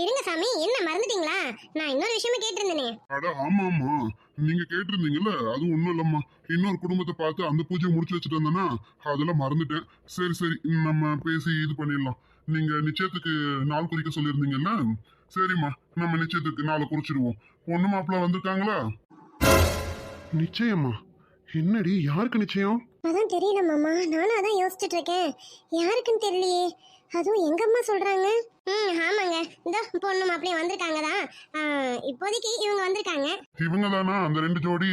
இருங்க சாமி, என்ன மறந்துட்டீங்களா? நான் இன்னொரு விஷயமா கேட்டிருந்தேனே. அட ஆமாமா, நீங்க கேட்டிருந்தீங்கல்ல, அது ஒண்ணும் இல்லம்மா. இன்னொரு குடும்பத்தை பார்த்து அந்த பூஜையை முடிச்சு வச்சுட்டு வந்தேன்னா அதெல்லாம் மறந்துட்டேன். சரி சரி, நம்ம பேசி இது பண்ணிடலாம். நீங்க நிச்சயத்துக்கு நாள் குறிக்க சொல்லியிருந்தீங்கல்ல, சரிம்மா, நம்ம நிச்சயத்துக்கு நாளை குறிச்சிடுவோம். பொண்ணு மாப்பிள்ள வந்திருக்காங்களா? நிச்சயமா? என்னடி, யாருக்கு நிச்சயம்? அதான் தெரியல மாமா, நானும் அதான் யோசிச்சுட்டு இருக்கேன். யாருக்குன்னு தெரியலையே. அதுவும் எங்க அம்மா சொல்றாங்க. ஆமாங்க, இந்த பொண்ணு மாப்பிள்ளையும் வந்திருக்காங்க தான். இப்போதைக்கு இவங்க வந்திருக்காங்க. இவங்க தானா அந்த ரெண்டு ஜோடி?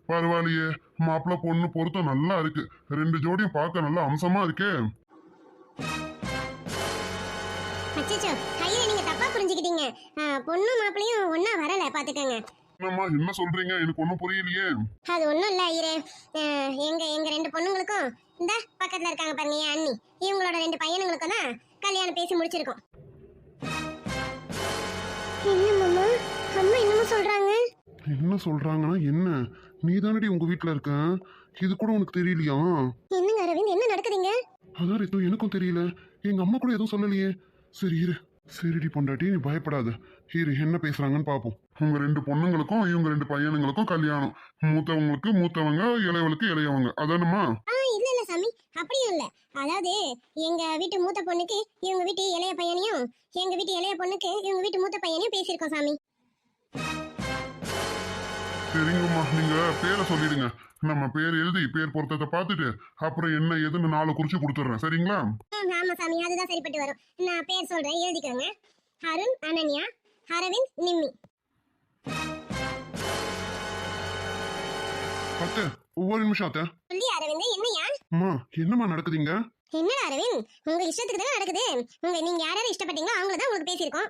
பரவாயில்லையே, மாப்பிள்ள பொண்ணு பொருத்தம் நல்லா இருக்கு. ரெண்டு ஜோடியும் பார்க்க நல்லா அம்சமா இருக்கே. அச்சச்சோ, ஐயா நீங்க தப்பா புரிஞ்சுக்கிட்டீங்க. பொண்ணு மாப்பிள்ளையும் ஒன்னா வரல, பாத்துக்கங்க. என்னம்மா என்ன சொல்றீங்க? எனக்கு ஒன்றும் புரியலையே. அது ஒண்ணும் இல்ல ஐயரே. எங்க எங்க ரெண்டு பொண்ணுங்களுக்கும் இந்த பக்கத்துல இருக்காங்க பாருங்க, என் அண்ணி, இவங்களோட ரெண்டு பையனுங்களுக்கும் தான் கல்யாணம் பேசி முடிச்சிருக்கோம். என்ன மாமா, அம்மா என்னமோ சொல்றாங்க? என்ன சொல்றாங்கன்னா என்ன? நீ தானடி உங்க வீட்டுல இருக்க, இது கூட உனக்கு தெரியலையா? என்னங்க அரவிந்த், என்ன நடக்குதுங்க? அதான் ரித்து, எனக்கும் தெரியல. எங்க அம்மா கூட எதுவும் சொல்லலையே. சரி இரு. சரிடி பொண்டாட்டி, நீ பயப்படாத. இரு, என்ன பேசுறாங்கன்னு பாப்போம். உங்க ரெண்டு பொண்ணுங்களுக்கும் இவங்க ரெண்டு பையனுங்களுக்கும் கல்யாணம். மூத்தவங்களுக்கு மூத்தவங்க, இளையவளுக்கு இளையவங்க, அதானம்மா? இல்ல இல்ல சாமி, அப்படியும் இல்ல. அதாவது எங்க வீட்டு மூத்த பொண்ணுக்கு இவங்க வீட்டு இளைய பையனையும், எங்க வீட்டு இளைய பொண்ணுக்கு இவங்க வீட்டு மூத்த பையனையும் பேசியிருக்கோம் சாமி. சரிங்கம்மா, நீங்க பேரை சொல்லிடுங்க. நம்ம பேர் எழுதி பேர் பொருத்தத்தை பார்த்துட்டு அப்புறம் என்ன ஏதுன்னு நாளை குறிச்சு கொடுத்துட்றேன். சரிங்களா? ஆமா சாமி, அதுதான் சரிப்பட்டு வரும். நான் பேர் சொல்றேன், எழுதிக்கோங்க. அருண், அனன்யா, அரவிந்த், நிம்மி. அத்தை, ஒவ்வொரு நிமிஷம் அத்தை. சொல்லி அரவிந்த், என்னையா? அம்மா, என்னம்மா நடக்குதுங்க? என்னடா அரவிந்த், உங்க இஷ்டத்துக்கு தானே நடக்குது. நீங்க யாராவது இஷ்டப்பட்டீங்களோ அவங்கள தான் உங்களுக்கு பேசியிருக்கோம்.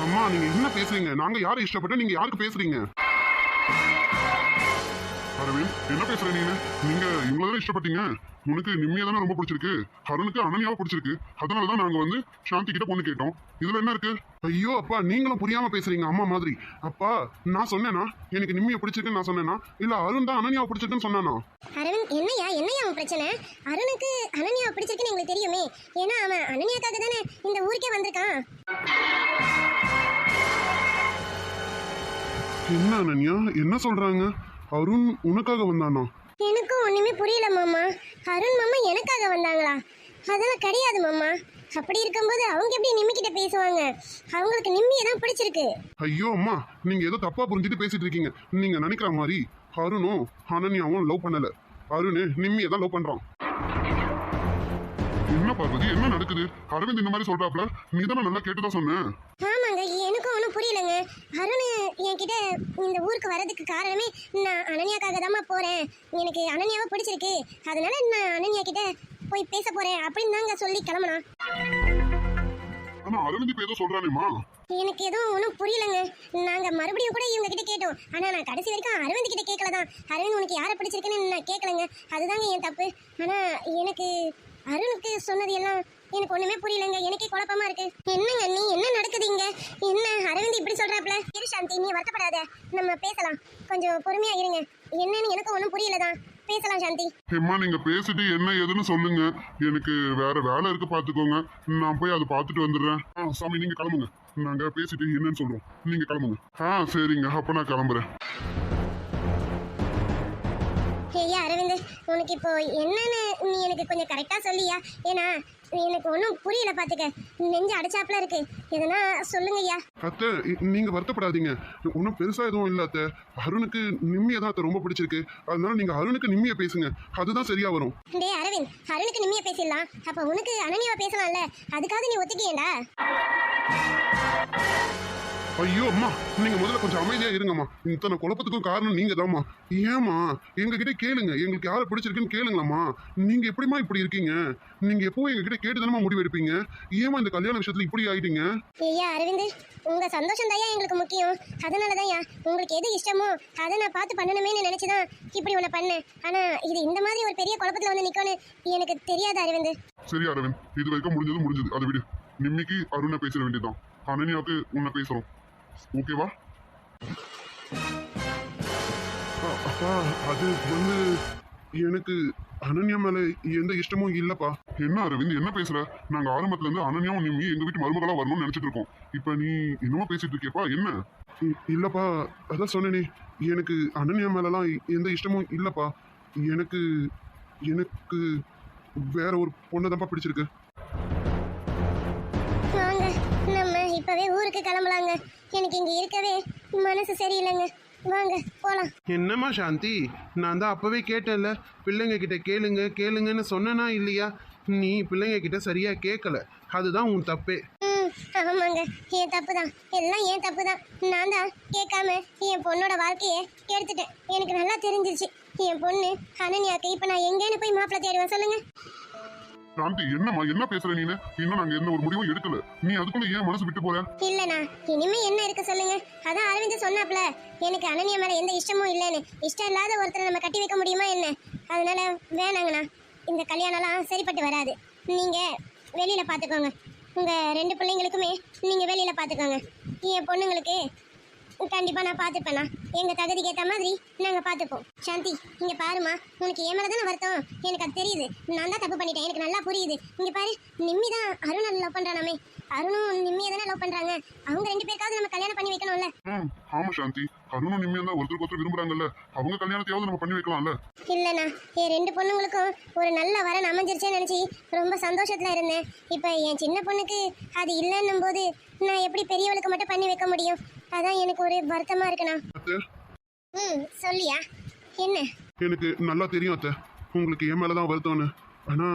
அம்மா, நீங்க என்ன பேசுறீங்க? நாங்க யாரை இஷ்டப்பட்ட, நீங்க யாருக்கு பேசுறீங்க? அரவிந்த், என்ன பேசுற நீங்க? நீங்க இவங்களதான் இஷ்டப்பட்டீங்க. உனக்கு நிம்மியா தானே ரொம்ப பிடிச்சிருக்கு, அருணுக்கு அனன்யாவை பிடிச்சிருக்கு. அதனாலதான் நாங்க வந்து சாந்தி கிட்ட பொண்ணு கேட்டோம். இதுல என்ன இருக்கு? ஐயோ அப்பா, நீங்களும் புரியாம பேசுறீங்க அம்மா மாதிரி. அப்பா, நான் சொன்னேனா எனக்கு நிம்மியை பிடிச்சிருக்குன்னு நான் சொன்னேனா, இல்ல அருண் தான் அனன்யாவை பிடிச்சிருக்குன்னு சொன்னானா? அரவிந்த், என்னையா அவன் பிரச்சனை? அருணுக்கு அனன்யாவை பிடிச்சிருக்குன்னு எங்களுக்கு தெரியுமே. ஏன்னா அவன் அனன்யாக்காக தானே இந்த ஊருக்கே வந்திருக்கான். என்ன அனன்யா, என்ன சொல்றாங்க? அருண் உனக்காக வந்தானா? எனக்கும் ஒண்ணுமே புரியல மாமா. அருண் மாமா எனக்காக வந்தாங்களா? அதெல்லாம் கிடையாது மாமா. அப்படி இருக்கும்போது அவங்க எப்படி நிம்மி கிட்ட பேசுவாங்க? அவங்களுக்கு நிம்மியை தான் பிடிச்சிருக்கு. ஐயோ அம்மா, நீங்க ஏதோ தப்பா புரிஞ்சுட்டு பேசிட்டு இருக்கீங்க. நீங்க நினைக்கிற மாதிரி அருணும் அனன்யாவும் லவ் பண்ணல. அருண் நிம்மியை தான் லவ் பண்றான். என்ன பார்வதி, என்ன நடக்குது? அரவிந்த் இந்த மாதிரி சொல்றாப்ல, நீ தானே நல்லா கேட்டுதான் சொன்ன. ஆமாங்க, எனக்கும் ஒன்றும் புரியலங்க. அருண் என்கிட்ட இந்த ஊருக்கு வர்றதுக்கு காரணமே நான் அனன்யாக்காக தாம்மா போறேன், எனக்கு அனன்யாவை பிடிச்சிருக்கு, அதனால நான் அனன்யா கிட்ட போய் பேச போறேன் அப்படின்னு தாங்க சொல்லி கிளம்புனா. ஆனா அரவிந்த் இப்ப ஏதோ சொல்றானேம்மா. எனக்கு எதுவும் ஒன்றும் புரியலங்க. நாங்க மறுபடியும் கூட இவங்க கிட்ட கேட்டோம். ஆனா நான் கடைசி வரைக்கும் அரவிந்த் கிட்ட கேட்கலதான். அரவிந்த் உனக்கு யாரை பிடிச்சிருக்குன்னு நான் கேட்கலங்க. அதுதாங்க என் தப்பு. ஆனா எனக்கு அருணுக்கு சொன்னது எல்லாம் எனக்கு ஒண்ணுமே புரியலங்க. எனக்கே குழப்பமா இருக்கு. என்னங்க நீ, என்ன நடக்குதுங்க? என்ன அரவிந்த் இப்படி சொல்றாப்ல? இரு சாந்தி, நீ வருத்தப்படாத, நம்ம பேசலாம். கொஞ்சம் பொறுமையா இருங்க. என்னன்னு எனக்கு ஒன்றும் புரியலதான். பேசலாம் சாந்தி. அம்மா, நீங்க பேசிட்டு என்ன ஏதுன்னு சொல்லுங்க. எனக்கு வேற வேலை இருக்கு, பாத்துக்கோங்க. நான் போய் அதை பார்த்துட்டு வந்துடுறேன். சாமி, நீங்க கிளம்புங்க. நாங்க பேசிட்டு என்னன்னு சொல்றோம். நீங்க கிளம்புங்க. சரிங்க, அப்ப நான் கிளம்புறேன். ஐயா அரவிந்த், உனக்கு இப்போ என்னன்னு நீ எனக்கு கொஞ்சம் கரெக்டா சொல்லியா? ஏன்னா எனக்கு ஒன்றும் புரியல, பாத்துக்க. நெஞ்சு அடிச்சாப்ல இருக்கு. எதனா சொல்லுங்க ஐயா. அத்தை, நீங்க வருத்தப்படாதீங்க. ஒன்றும் பெருசா எதுவும் இல்ல அத்தை. அருணுக்கு நிம்மியை தான் அத்தை ரொம்ப பிடிச்சிருக்கு. அதனால நீங்க அருணுக்கு நிம்மியை பேசுங்க, அதுதான் சரியா வரும். டே அரவிந்த், அருணுக்கு நிம்மியை பேசிடலாம். அப்ப உனக்கு அனன்யாவை பேசலாம்ல, அதுக்காக நீ ஒத்துக்கியேண்டா? ஐயோ அம்மா, நீங்க முதல்ல கொஞ்சம் அமைதியா இருங்கம்மா. இத்தனை குழப்பத்துக்கும் காரணம் நீங்க தான்மா. ஏமா, எங்க கிட்ட கேளுங்க, எங்களுக்கு யாரை பிடிச்சிருக்குன்னு கேளுங்களாம்மா. நீங்க எப்படிமா இப்படி இருக்கீங்க? நீங்க எப்பவும் எங்க கிட்ட கேட்டுதானமா முடிவு எடுப்பீங்க. ஏமா இந்த கல்யாண விஷயத்துல இப்படி ஆயிட்டீங்க? ஐயா அரவிந்த், உங்க சந்தோஷம் தான் எங்களுக்கு முக்கியம். அதனாலதான் உங்களுக்கு எது இஷ்டமோ அதை நான் பார்த்து பண்ணணுமேனு நினைச்சுதான் இப்படி ஒண்ணு பண்ணேன். ஆனா இது இந்த மாதிரி ஒரு பெரிய குழப்பத்துல வந்து நிக்கணும்னு எனக்கு தெரியாது அரவிந்த். சரி அரவிந்த், இது வரைக்கும் முடிஞ்சது. அதை விடு. நிம்மிக்கு அருணை பேச வேண்டியதுதான். அனன்யாவுக்கு உன்னை பேசுறோம். ஓகேவா? அப்பா, அது வந்து எனக்கு அனன்யா மேல எந்த இஷ்டமும் இல்லப்பா. என்ன அரவிந்த் என்ன பேசுற? நாங்க ஆரம்பத்துல இருந்து அனன்யாவும் நிம்மி எங்க வீட்டு மருமகளா வரணும்னு நினைச்சிட்டு இருக்கோம். இப்ப நீ என்னமோ பேசிட்டு இருக்கியப்பா, என்ன? இல்லப்பா, அதான் சொன்னேனே, எனக்கு அனன்யா மேலலாம் எந்த இஷ்டமும் இல்லப்பா. எனக்கு எனக்கு வேற ஒரு பொண்ணை தான்ப்பா பிடிச்சிருக்கு. வாங்க நம்ம இப்பவே ஊருக்கு கிளம்பலாங்க. எனக்கு இங்க இருக்கவே மனசு சரியில்லைங்க. வாங்க போலாம். என்னம்மா சாந்தி, நான் தான் அப்பவே கேட்டேன்ல, பிள்ளைங்க கிட்ட கேளுங்க கேளுங்கன்னு சொன்னனா இல்லையா? நீ பிள்ளைங்க கிட்ட சரியா கேட்கல, அதுதான் உன் தப்பே. ஆமாங்க, என் தப்பு தான், எல்லாம் என் தப்பு தான். நான் தான் கேட்காம என் பொண்ணோட வாழ்க்கையை எடுத்துட்டேன். எனக்கு நல்லா தெரிஞ்சிருச்சு என் பொண்ணு அனன்யாக்கு. இப்ப நான் எங்கேன்னு போய் மாப்பிள்ளை தேடுவேன் சொல்லுங்க? சாந்தி என்னம்மா என்ன பேசுற நீனு? இன்னும் நாங்க எந்த ஒரு முடிவும் எடுக்கல. நீ அதுக்குள்ள ஏன் மனசு விட்டு போற? இல்லண்ணா, இனிமே என்ன இருக்கு சொல்லுங்க? அதான் அரவிந்த் சொன்னாப்ல, எனக்கு அனன்யா மேல எந்த இஷ்டமும் இல்லைன்னு. இஷ்டம் இல்லாத ஒருத்தரை நம்ம கட்டி வைக்க முடியுமா என்ன? அதனால வேணாங்கண்ணா, இந்த கல்யாணம்லாம் சரிப்பட்டு வராது. நீங்க வெளியில பாத்துக்கோங்க. உங்க 2 பிள்ளைங்களுக்குமே நீங்க வெளியில பாத்துக்கோங்க. என் பொண்ணுங்களுக்கு கண்டிப்பா நான் பாத்துப்பேண்ணா. எங்க தகுதிக்கு ஏத்த மாதிரி நாங்க பாத்துப்போம். சாந்தி இங்க பாருமா, உனக்கு ஏன் மேலதானே வருத்தம், எனக்கு அது தெரியுது. நான் தான் தப்பு பண்ணிட்டேன், எனக்கு நல்லா புரியுது. இங்க பாரு, நிம்மி தான் அருணை லவ் பண்றானாமே. அருணும் நிம்மியை தானே லவ் பண்றாங்க. அவங்க 2 பேருக்காவது நம்ம கல்யாணம் பண்ணி வைக்கணும்ல. ஆமா சாந்தி, அருணும் நிம்மியும் தான் ஒருத்தருக்கு ஒருத்தர் விரும்புறாங்கல்ல, அவங்க கல்யாணத்தையாவது நம்ம பண்ணி வைக்கலாம்ல. இல்லண்ணா, என் 2 பொண்ணுங்களுக்கும் ஒரு நல்ல வரன் அமைஞ்சிருச்சேன்னு நினைச்சு ரொம்ப சந்தோஷத்துல இருந்தேன். இப்ப என் சின்ன பொண்ணுக்கு அது இல்லைன்னும் போது நான் எப்படி பெரியவளுக்கு மட்டும் பண்ணி வைக்க முடியும்? அதான் எனக்கு ஒரு வருத்தமா இருக்குண்ணா. அத்தை, சொல்லியா என்ன? எனக்கு நல்லா தெரியும் அத்தை, உங்களுக்கு என் மேலதான் வருத்தம்னு. ஆனா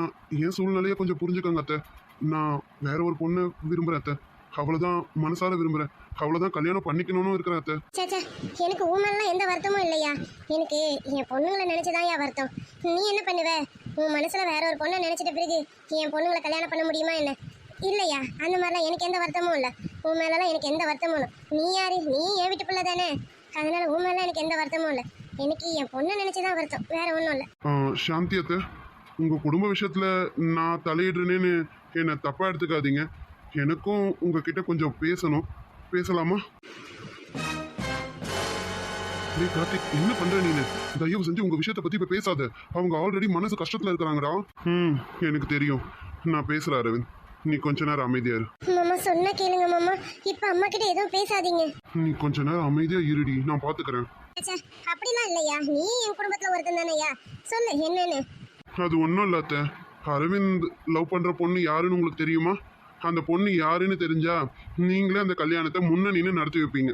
என் சூழ்நிலையை கொஞ்சம் புரிஞ்சுக்கோங்க அத்தை. நான் வேற ஒரு பொண்ணை விரும்புறேன் அத்தை, அவ்வளவுதான். மனசார விரும்புறேன், அவ்வளவுதான். கல்யாணம் பண்ணிக்கணும்னு இருக்கிறேன் அத்தை. சேச்சா, எனக்கு ஊமெல்லாம் எந்த வருத்தமும் இல்லையா. எனக்கு என் பொண்ணுங்களை நினைச்சுதான் என் வருத்தம். நீ என்ன பண்ணுவ? உன் மனசுல வேற ஒரு பொண்ணை நினைச்சிட்ட பிறகு என் பொண்ணுங்களை கல்யாணம் பண்ண முடியுமா என்ன? இல்லையா? அந்த மாதிரிலாம் எனக்கு எந்த வருத்தமும் இல்லை. உன் மேலலாம் எனக்கு எந்த வருத்தமும் இல்லை. நீ யாரு? நீ என் வீட்டு பிள்ளை தானே. அதனால உன் மேலாம் எனக்கு எந்த வருத்தமும் இல்லை. எனக்கு என் பொண்ணை நினைச்சுதான் வருத்தம், வேற ஒன்றும் இல்லை. சாந்தி அத்தை, உங்க குடும்ப விஷயத்துல நான் தலையிடுறேன்னு என்னை தப்பா எடுத்துக்காதீங்க. எனக்கும் உங்ககிட்ட கொஞ்சம் பேசணும். பேசலாமா? டேய் கார்த்திக், என்ன பண்ற நீனு? தயவு செஞ்சு உங்க விஷயத்தை பத்தி இப்ப பேசாத. அவங்க ஆல்ரெடி மனசு கஷ்டத்துல இருக்கிறாங்கடா. எனக்கு தெரியும். நான் பேசுறேன் அரவிந்த், நீ கொஞ்ச நேரம் அமைதியா இரு. மாமா சொன்னா கேளுங்க மாமா. இப்ப அம்மா கிட்ட எதுவும் பேசாதீங்க. நீ கொஞ்ச நேரம் அமைதியா இருடி, நான் பாத்துக்கிறேன். ச்சே, அப்படிலாம் இல்லையா. நீ என் குடும்பத்துல ஒருத்தன் தானேயா. சொல்லு என்னன்னு. அது ஒன்றும் இல்லை அத்தை. அரவிந்த் லவ் பண்ற பொண்ணு யாருன்னு உங்களுக்கு தெரியுமா? அந்த பொண்ணு யாருன்னு தெரிஞ்சா நீங்களே அந்த கல்யாணத்தை முன்னணின்னு நடத்தி வைப்பீங்க.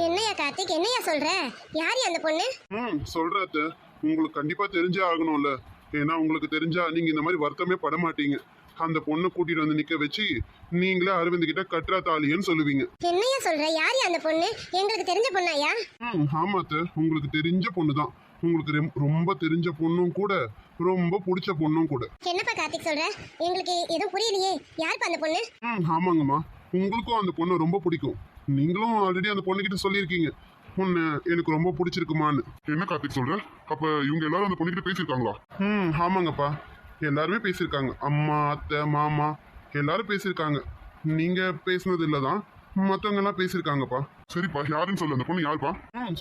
என்னையா கார்த்திக், என்னையா சொல்ற? யாரு அந்த பொண்ணு? சொல்றேன் அத்தை, உங்களுக்கு கண்டிப்பா தெரிஞ்சே ஆகணும்ல. ஏன்னா உங்களுக்கு தெரிஞ்சா நீங்க இந்த மாதிரி வருத்தமே பட மாட்டீங்க. அந்த பொண்ணை கூட்டிட்டு வந்து நிக்க வச்சு நீங்களே அரவிந்த் கிட்ட கட்டுறா தாலின்னு சொல்லுவீங்க. என்னையா சொல்ற? யாரு அந்த பொண்ணு? எங்களுக்கு தெரிஞ்ச பொண்ணாயா? ஆமா அத்தை, உங்களுக்கு தெரிஞ்ச பொண்ணு தான். உங்களுக்கு ரொம்ப தெரிஞ்ச பொண்ணும் கூட, ரொம்ப பிடிச்ச பொண்ணும் கூட. என்னப்பா கார்த்திக் சொல்ற? எங்களுக்கு எதுவும் புரியலையே. யாருப்பா அந்த பொண்ணு? ஆமாங்கம்மா, உங்களுக்கும் அந்த பொண்ணை ரொம்ப பிடிக்கும். நீங்களும் ஆல்ரெடி அந்த பொண்ணுகிட்ட சொல்லியிருக்கீங்க, உன்னை எனக்கு ரொம்ப பிடிச்சிருக்குமான்னு. என்ன கார்த்திக் சொல்ற? அப்ப இவங்க எல்லாரும் அந்த பொண்ணுகிட்ட பேசியிருக்காங்களா? ஆமாங்கப்பா, எல்லாருமே பேசியிருக்காங்க. அம்மா, அத்தை, மாமா எல்லாரும் பேசியிருக்காங்க. நீங்க பேசுனது இல்லதான், மற்றவங்க எல்லாம் பேசியிருக்காங்கப்பா. சரிப்பா, யாருன்னு சொல்லு. அந்த பொண்ணு யாருப்பா?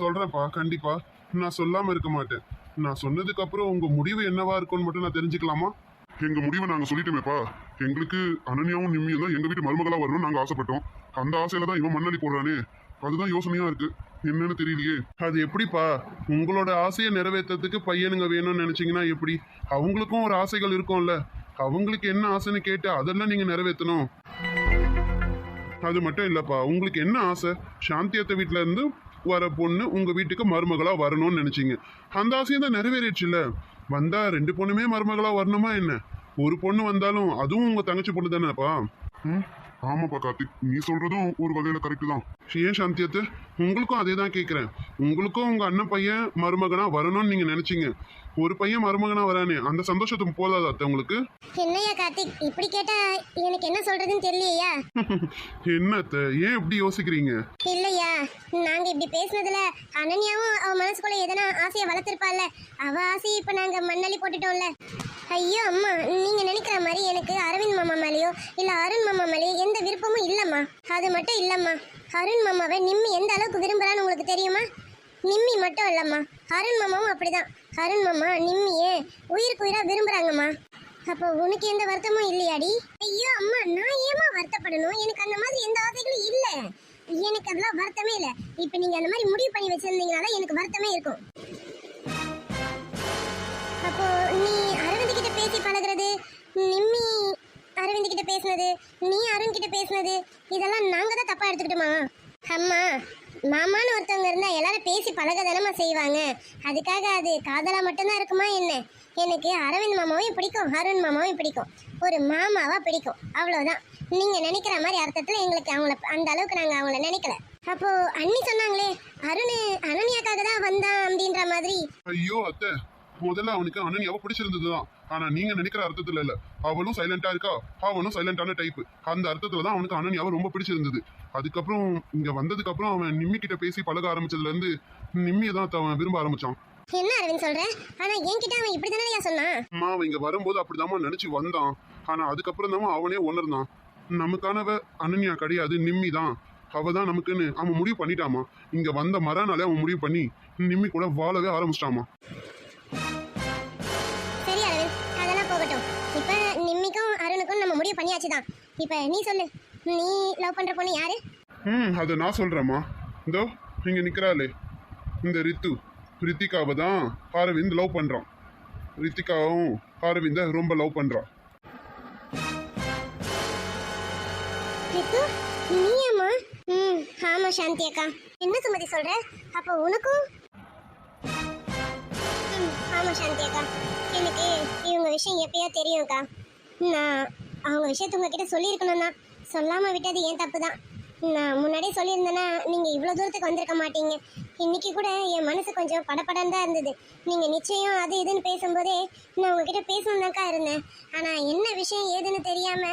சொல்றேன்ப்பா, கண்டிப்பா. நான் சொல்லாம இருக்க மாட்டேன். நான் சொன்னதுக்கு அப்புறம் உங்க முடிவு என்னவா இருக்கும்னு மட்டும் நான் தெரிஞ்சுக்கலாமா? எங்க முடிவை நாங்க சொல்லிட்டோமேப்பா. எங்களுக்கு அனன்யாவும் நிம்மியும் தான் எங்க வீட்டு மருமகளா வரணும்னு நாங்க ஆசைப்பட்டோம். அந்த ஆசையில தான் இவன் மண்ணள்ளி போடுறானே, அதுதான் யோசனையா இருக்கு. என்னன்னு தெரியலையே. அது எப்படிப்பா? உங்களோட ஆசையை நிறைவேற்றத்துக்கு பையனுங்க வேணும்னு நினைச்சீங்கன்னா எப்படி? அவங்களுக்கும் ஒரு ஆசைகள் இருக்கும்ல. அவங்களுக்கு என்ன ஆசைன்னு கேட்டு அதெல்லாம் நீங்க நிறைவேற்றணும். அது மட்டும் இல்லப்பா, உங்களுக்கு என்ன ஆசை? சாந்தியத்தை வீட்டுல இருந்து வர பொண்ணு உங்க வீட்டுக்கு மருமகளா வரணும்னு நினைச்சீங்க. அந்த ஆசையை தான் நிறைவேறிடுச்சுல. வந்தா 2 பொண்ணுமே மருமகளா வரணுமா என்ன? ஒரு பொண்ணு வந்தாலும் அதுவும் உங்க தங்கச்சி பொண்ணு தானேப்பா. ஆமாப்பா கார்த்திக், நீ சொல்றதும் ஒரு வகையில கரெக்ட் தான். ஏன் சாந்தியத்தை, உங்களுக்கும் அதே தான் கேட்குறேன். உங்களுக்கும் உங்க அண்ணன் பையன் மருமகனா வரணும்னு நீங்க நினைச்சீங்க. ஒரு பையன் மருமகனா வரானே, அந்த சந்தோஷத்துக்கு போதாதா அத்தை உங்களுக்கு? என்னையா கார்த்திக், இப்படி கேட்டா எனக்கு என்ன சொல்றதுன்னு தெரியலையா. என்ன அத்தை, ஏன் இப்படி யோசிக்கிறீங்க? இல்லையா, நாங்க இப்படி பேசுனதுல அனன்யாவும் அவ மனசுக்குள்ள எதனா ஆசையை வளர்த்திருப்பாள்ல, அவ ஆசையை இப்ப நாங்க மண்ணள்ளி போட்டுட்டோம்ல. ஐயோ அம்மா, நீங்க நினைக்கிற மாதிரி எனக்கு அரவிந்த் மாமா மேலேயோ இல்ல அருண் மாமா மேலேயோ எந்த விருப்பமும் இல்லம்மா. அது மட்டும் இல்லம்மா, அருண் மாமாவை நிம்மி எந்த அளவுக்கு விரும்புறான்னு உங்களுக்கு தெரியுமா? நிம்மி மட்டும் இல்லம்மா, அருண் மாமாவும் அப்படிதான். அருண் மாமா நிம்மிய உயிருக்கு உயிரா விரும்புறாங்கம்மா. அப்போ உனக்கு எந்த வருத்தமும் இல்லையாடி? ஐயோ அம்மா, நான் ஏமா வருத்தப்படணும்? எனக்கு அந்த மாதிரி எந்த ஆசைகளும் இல்ல. எனக்கு அதெல்லாம் வருத்தமே இல்ல. இப்ப நீங்க அந்த மாதிரி முடிவு பண்ணி வச்சிருந்தீங்கனால எனக்கு வருத்தமே இருக்கும். அப்போ நீ அரவிந்த் கிட்ட பேசி பழகுறது, நிம்மி அரவிந்த் கிட்ட பேசுனது, நீ அருண் கிட்ட பேசுனது, இதெல்லாம் நாங்க தான் தப்பா எடுத்துக்கிட்டோமா? அம்மா, மாமான்னு ஒருத்தவங்க இருந்தா எல்லாரும் பேசி பழக தானமா செய்வாங்க. அதுக்காக அது காதலா மட்டும்தான் இருக்குமா என்ன? எனக்கு அரவிந்த் மாமாவையும் பிடிக்கும், அருண் மாமாவையும் பிடிக்கும். ஒரு மாமாவா பிடிக்கும், அவ்வளவுதான். நீங்க நினைக்கிற மாதிரி அர்த்தத்துல எங்களுக்கு அவங்கள அந்த அளவுக்கு நாங்க அவங்கள நினைக்கல. அப்போ அண்ணி சொன்னாங்களே அருண் அனன்யாக்காக தான் வந்தான் அப்படின்ற மாதிரி. ஐயோ அத்தை, முதல்ல அவனுக்கு அனன்யாவை பிடிச்சிருந்ததுதான். ஆனா நீங்க நினைக்கிற அர்த்தத்துல இல்ல. அவளும் சைலண்டா இருக்கா, அவனும் சைலண்டான டைப். அந்த அர்த்தத்துல தான் அவனுக்கு அனன்யாவை ரொம்ப பிடிச்சிருந்தது. அதுக்கப்புறம் இங்க வந்ததுக்கு அப்புறம் அவன் நிம்மி கிட்ட பேசி பழக ஆரம்பிச்சதுல இருந்து நிம்மியை தான் அவன் விரும்ப ஆரம்பிச்சான். என்ன அரவிந்த் சொல்ற? ஆனா என்கிட்ட அவன் இப்படி தானே சொன்னான். அம்மா, அவன் இங்க வரும்போது அப்படிதாம்மா நினைச்சு வந்தான். ஆனா அதுக்கப்புறம் தான் அவனே உணர்ந்தான், நமக்கானவ அனன்யா கிடையாது, நிம்மி தான். அவ தான் நமக்குன்னு அவன் முடிவு பண்ணிட்டாமா. இங்க வந்த மறுநாளே அவன் முடிவு பண்ணி நிம்மி கூட வாழவே ஆரம்பிச்சிட்டாமா. சரி அரவிந்த், அதெல்லாம் போகட்டும். இப்ப நிம்மிக்கும் அருணுக்கும் நம்ம முடிவு பண்ணியாச்சுதான். இப்ப நீ சொல்லு, நீ லவ் பண்ற பொண்ணு யாரு? அதை நான் சொல்றேம்மா. இதோ இங்க நிக்கிறாளே இந்த ரித்திகாவை தான் அரவிந்த் லவ் பண்றான். ரித்திகாவும் அரவிந்த ரொம்ப லவ் பண்றான். ரித்து, நீயாம்மா? ஆமா சாந்தி அக்கா. என்ன சுமதி சொல்ற? அப்போ உனக்கும்? ஆமா சாந்தி அக்கா, எனக்கு இவங்க விஷயம் எப்பயோ தெரியும் அக்கா. நான் அவங்க விஷயத்த உங்ககிட்ட சொல்லியிருக்கணும் தான். சொல்லாம விட்டது ஏன் தப்பு தான். நான் முன்னாடியே சொல்லியிருந்தேன்னா நீங்க இவ்வளோ தூரத்துக்கு வந்திருக்க மாட்டீங்க. இன்னைக்கு கூட என் மனசு கொஞ்சம் படபடன்னு தான் இருந்தது. நீங்க நிச்சயம் அது இதுன்னு பேசும்போதே நான் உங்ககிட்ட பேசணும்னாக்கா இருந்தேன். ஆனா என்ன விஷயம் ஏதுன்னு தெரியாம